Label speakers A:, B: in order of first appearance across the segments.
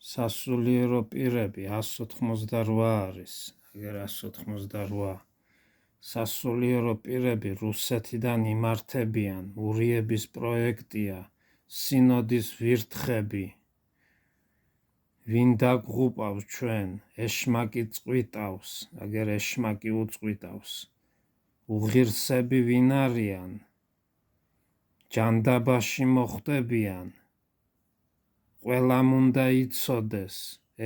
A: სასულიერო პირები 188 არის, აგერ 188. სასულიერო პირები რუსეთიდან იმართებიან, ურიების პროექტია, სინოდის ვირთხები, ვინ დაგღუპავს ჩვენ, ეშმაკი წყვიტავს, აგერ ეშმაკი უწყვიტავს, უღირსები ვინ არიან, ჯანდაბაში მოხვდებიან, ყველამ უნდა იცოდეს,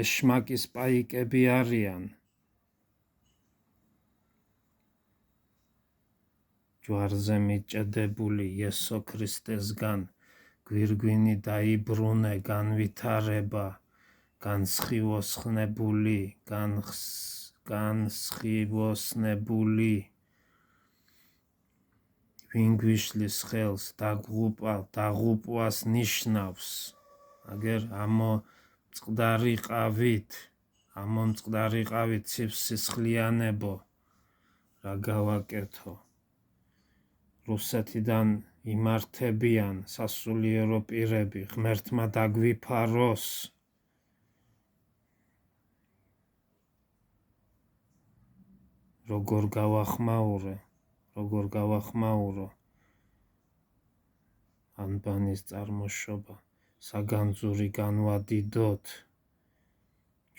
A: ეშმაკის პაიკები არიან. ჯვარზე მიჭედებული იესო ქრისტესგან გვირგვინი დაიბრუნე განვითარება, განსხივოსნებული, ვინ გვიშლის ხელს დაღუპვას ნიშნავს, აგერ ამომწყდარი ყავით სისხლიანებო, რა გავაკეთო. რუსეთიდან იმართებიან სასულიერო პირები, ღმერთმა დაგვიფაროს. როგორ გავახმაურო ანბანის წარმოშობა, საგანძური განვადიდოთ,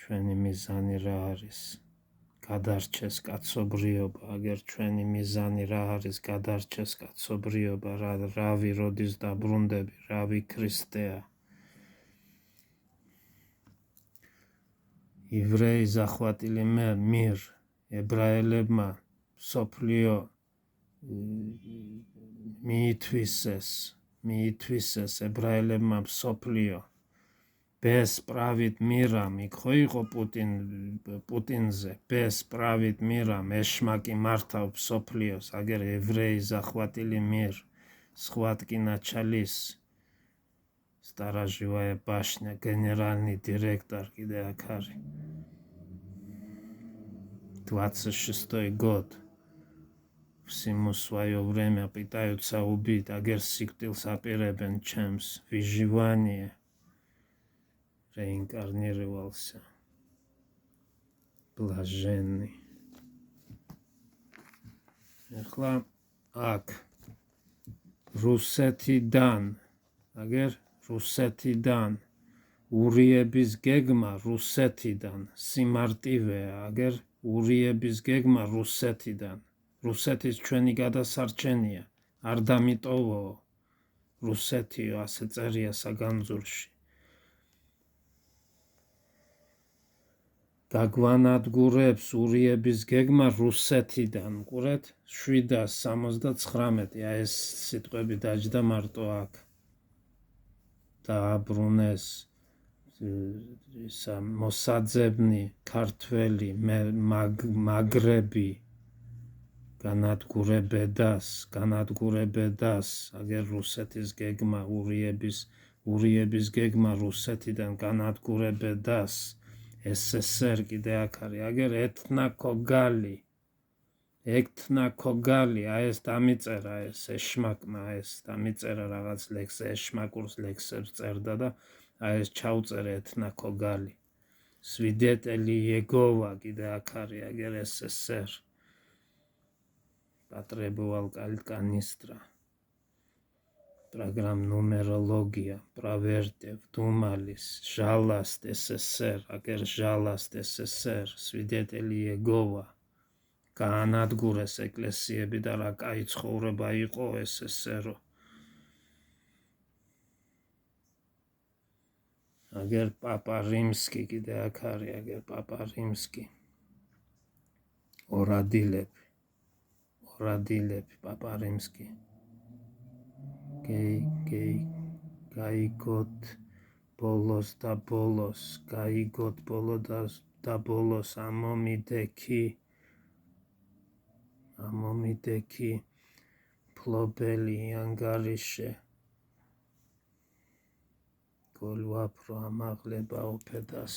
A: ჩვენი მიზანი რა არის? გადარჩეს კაცობრიობა, აგერ ჩვენი მიზანი რა არის? გადარჩეს კაცობრიობა, რავი როდის დაბრუნდები, რავი ქრისტეა. ივრეი ზახვატილი მირ, ებრაელებმა მსოფლიო მიითვისეს ებრაელებმა მსოფლიო. ბესპრავით მირამ, იქ ხო იყო პუტინზე, ბესპრავით მირამ, ეშმაკი მართავ მსოფლიოს, აგერ ევრეი ზახვატილი მირ, სხვატკი началис, староживая башня, генеральный директор, კიდე აქ არის. 26 год. Всему свое время пытаются убить, агер сиктилс აპირებენ ჩემს, выживание. Реинкарнировался. Блаженный. Ეხლა აქ რუსეთიდან, აგერ რუსეთიდან, ურიების გეგმა რუსეთიდან, სიმარტივეა, აგერ ურიების გეგმა რუსეთიდან. რუსეთის ჩვენი გადასარჩენია, არ დამიტოვო რუსეთიო, ასე წერია საგანძურში. გაგვანადგურებს ურიების გეგმა რუსეთიდან, მყურეთ, 769, ეს სიტყვები დაჯდა მარტო აქ. დააბრუნეს მოსაძებნი, ქართველი, მაგრები, განადგურებედას, აგერ რუსეთის გეგმა, ურიების გეგმა რუსეთიდან განადგურებედას, SSR კიდე აქ არის, აგერ ეთნა ქოგალი, ეს დამიწერა, ეს ეშმაკმა, ეს დამიწერა რაღაც ლექსზე, ეშმაკურს ლექსებს წერდა და ეს ჩაუწერე ეთნა ქოგალი. Свидетели Иеговы კიდე აქ არის, აგერ SSR. Потребовал канистра. Программ нумерология, проверьте, вдумались, жалость СССР, агер жалость СССР, свидетели Иеговы. Განადგურეს ეკლესიები და რა კაი ცხოვრება იყო SSR-ო. აგერ პაპა რიმსკი კიდე აქ არის, აგერ პაპა რიმსკი. ორადილები, პაპა რიმსკი. გაიგოთ ბოლოს და ბოლოს ამომიდექი ფლობელი ანგარიშე გოლვაფრო ამაღლება ოფედას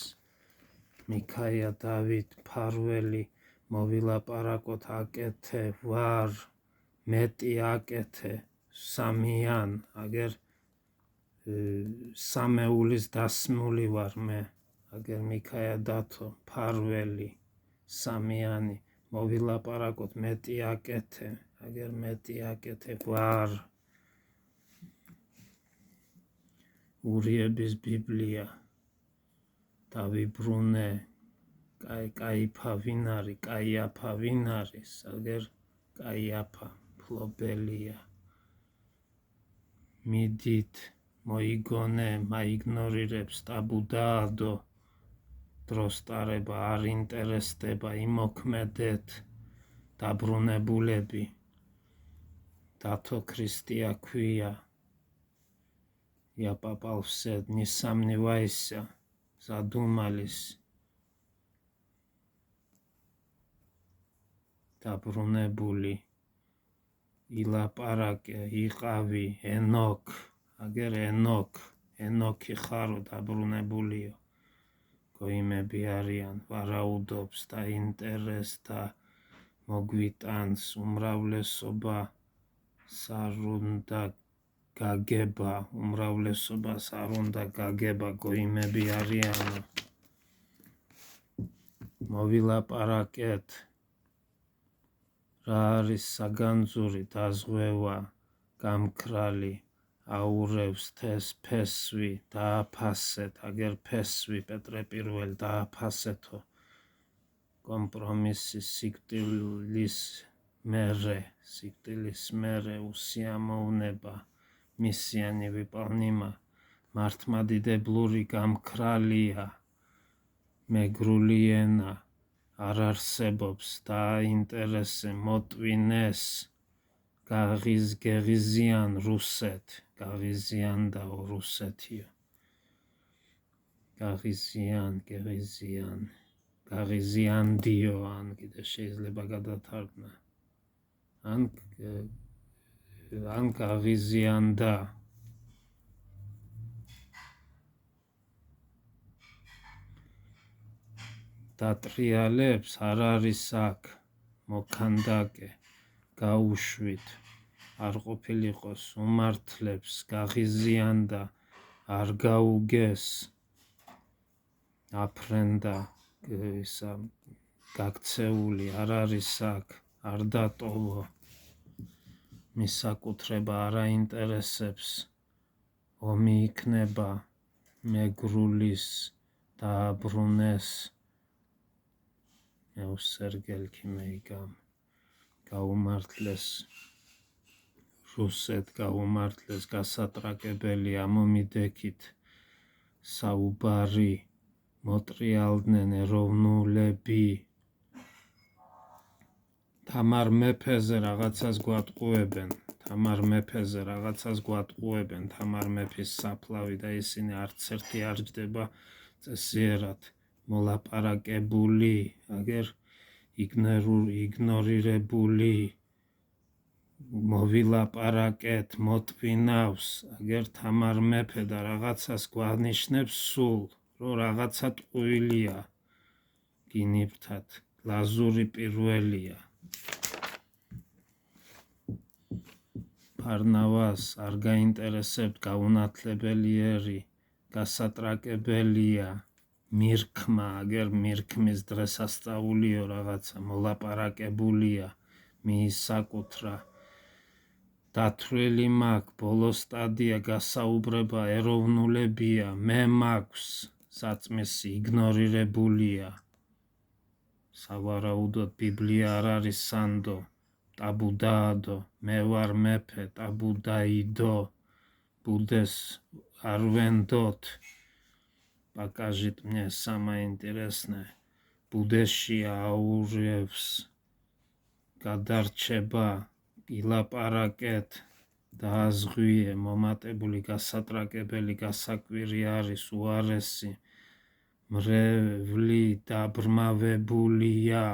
A: მიქაია დავით ფარველი მოვილაპარაკოთ აკეთე ვარ მეტი აკეთე სამიან აგერ სამეულის დასმული ვარ მე აგერ მიქაია დათო, ფარველი, სამიანი, მოვილაპარაკოთ მეტი აკეთე, აგერ მეტი აკეთე, ვარ, ურიების ბიბლია, დავიბრუნე, კაიფა ვინ არის, კაიაფა ვინ არის, აგერ კაიაფა, ფლობელია, მიდით, მოიგონე, მაიგნორირებს, ტაბუდაადო, დროს ტარება არ ინტერესდება, იმოქმედეთ, დაბრუნებულები, დათო ქრისტია ქვია, იაპაპალსე, ნისამნი ვაისა, ზადუმალის, დაბრუნებული, ილაპარაკე, იყავი, ენოქ, აგერ ენოქი ხარო, დაბრუნებულიო, გოიმები არიან, ვარაუდობს და ინტერესთა მოგვიტანს, უმრავლესობა სარუნდა გაგება, გოიმები არიანო, მოვილაპარაკეთ, რა არის საგანძური, დაზღვევა, გამქრალი, აურევს ფესვი, დააფასეთ, აგერ ფესვი, პეტრე პირველ, დააფასეთო, კომპრომისი სიკვდილის მერე, უსიამოვნება, მისიანი ვიპალნიმა, მართლმადიდებლური გამქრალია, მეგრული ენა, არ არსებობს, დააინტერესე, მოტვინეს, გეღიზიან რუსეთ, გაღიზიანდაო რუსეთიო, გაღიზიანდიო, ან კიდე შეიძლება გადათარგმნა, ან გაღიზიანდა, დატრიალებს არ არის აქ, მოქანდაკე, გაუშვით, არ ყოფილიყოს, უმართლებს, გაღიზიანდა, არ გაუგეს, აფრენდა, გაქცეული, არ არის აქ, არ დატოვო, მისაკუთრება არ აინტერესებს, ომი იქნება, მეგრულის, დააბრუნეს, მეუსერგელქი მეიგამ, გაუმართლეს, რუსეთ გაუმართლეს, გასატრაკებელი, ამომიდექით, საუბარი, მოტრიალდნენ ეროვნულები, თამარ მეფეზე რაღაცას გვატყუებენ, თამარ მეფის საფლავი და ისინი არც ერთი არ ჯდება წესიერად, მოლაპარაკებული, აგერ იგნორირებული, მოვილაპარაკეთ, მოტვინავს, აგერ თამარ მეფე და რაღაცას გვანიშნებს სულ, რომ რაღაცა ტყუილია, გინიბრთად, ლაზური პირველია. ფარნავას არ გაინტერესებთ, გაუნათლებელი, გასატრაკებელია, მირქმა, აგერ მირქმის დღესასწაულიო რაღაცა, მოლაპარაკებულია, მიისაკუთრა, დათვლილი მაქვს, ბოლო სტადია, გასაუბრება ეროვნულებია, მე მაქვს, საწმისი, იგნორირებულია, სავარაუდოდ ბიბლია არ არის სანდო, ტაბუდაადო, მე ვარ მეფე, ტაბუდაიდო, ბუდეს არ ვენდოთ, покажет мне самое интересное, ბუდეში აურევს, გადარჩება, ილაპარაკეთ, დააზღვიე, მომატებული, გასატრაკებელი, გასაკვირი არის, უარესი, მრევლი დაბრმავებულია,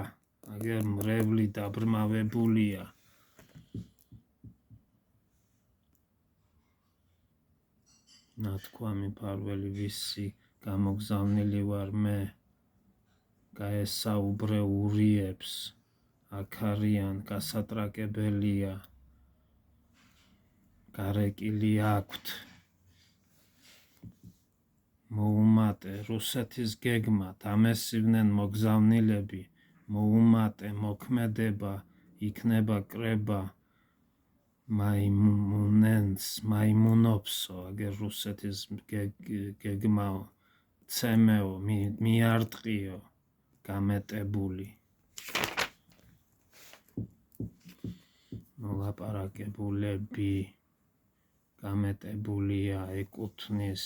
A: აგერ მრევლი დაბრმავებულია, ნათქვამი ფარველი ვისი გამოგზავნილი ვარ მე, გაესაუბრე ურიებს, აქ არიან, გასატრაკებელია, გარეკილი აქვთ, მოუმატე რუსეთის გეგმა დამესივნენ მოგზავნილები მოუმატე მოქმედება იქნება კრება მაიმუნովსო აგერ რუსეთის გეგმაო ცემეო მიარტყიო გამეტებული მოლაპარაკებულები გამეტებულია ეკუთვნის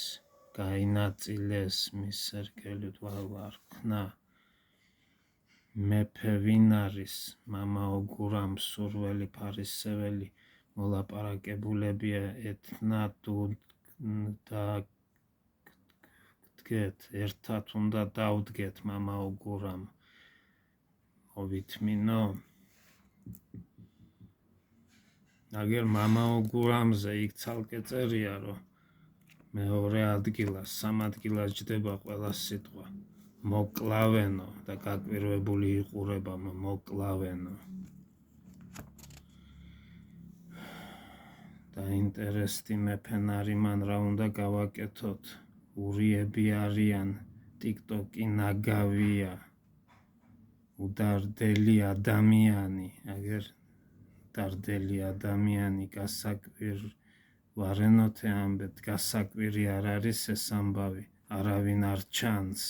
A: გაინაწილეს მის სერგელით ვარქნა მეფე ვინ არის მამაო გურამ სურველი ფარისეველი მოლაპარაკებულები ეთნა დაგდგეთ ერთად უნდა დავდგეთ მამაო გურამ მოვითმინო აგერ მამაო გურამზე იქ ცალკე წერია რომ მეორე ადგილას სამ ადგილას ჯდება ყველა სიტყვა მოკლავენო და გაკვირვებული იყურება მოკლავენო და ინტერესტი მეფენარიმან რა უნდა გავაკეთოთ ურიები არიან ტიკტოკი ნაგავია უდარდელი ადამიანი აგერ დარდელი ადამიანი გასაკვირვარენოთე ამბეთ გასაკვირი არ არის ეს ამბავი არავინ არ ჩანს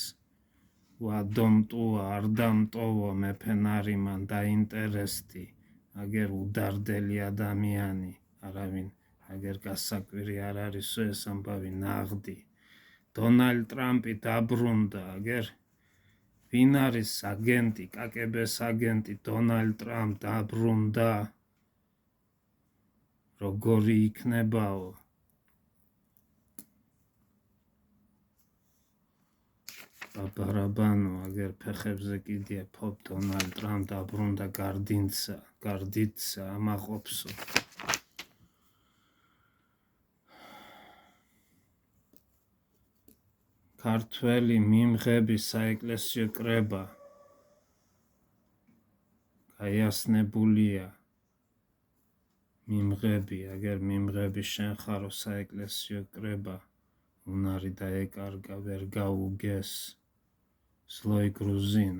A: ვადომტუა არ დამტოვო მეფენარიმან დაინტერესტი აგერ უდარდელი ადამიანი არავინ აგერ გასაკვირი არ არისო ეს ამბავი ნაღდი დონალდ ტრამპი დაბრუნდა აგერ ვინ არის აგენტი კაკებეს აგენტი დონალდ ტრამპ დაბრუნდა როგორი იქნებაო ბაბარაბანო აგერ ფეხებზე კიდია ფობ დონალდ ტრამპ დაბრუნდა გარდიცა ამაყოფსო ქართველი მიმღები საეკლესიო კრება გაიასნებულია მიმღები აგერ მიმღები შენ ხარო საეკლესიო კრება უნარი დაეკარგა ვერ გაუგეს სლოი გრუზინ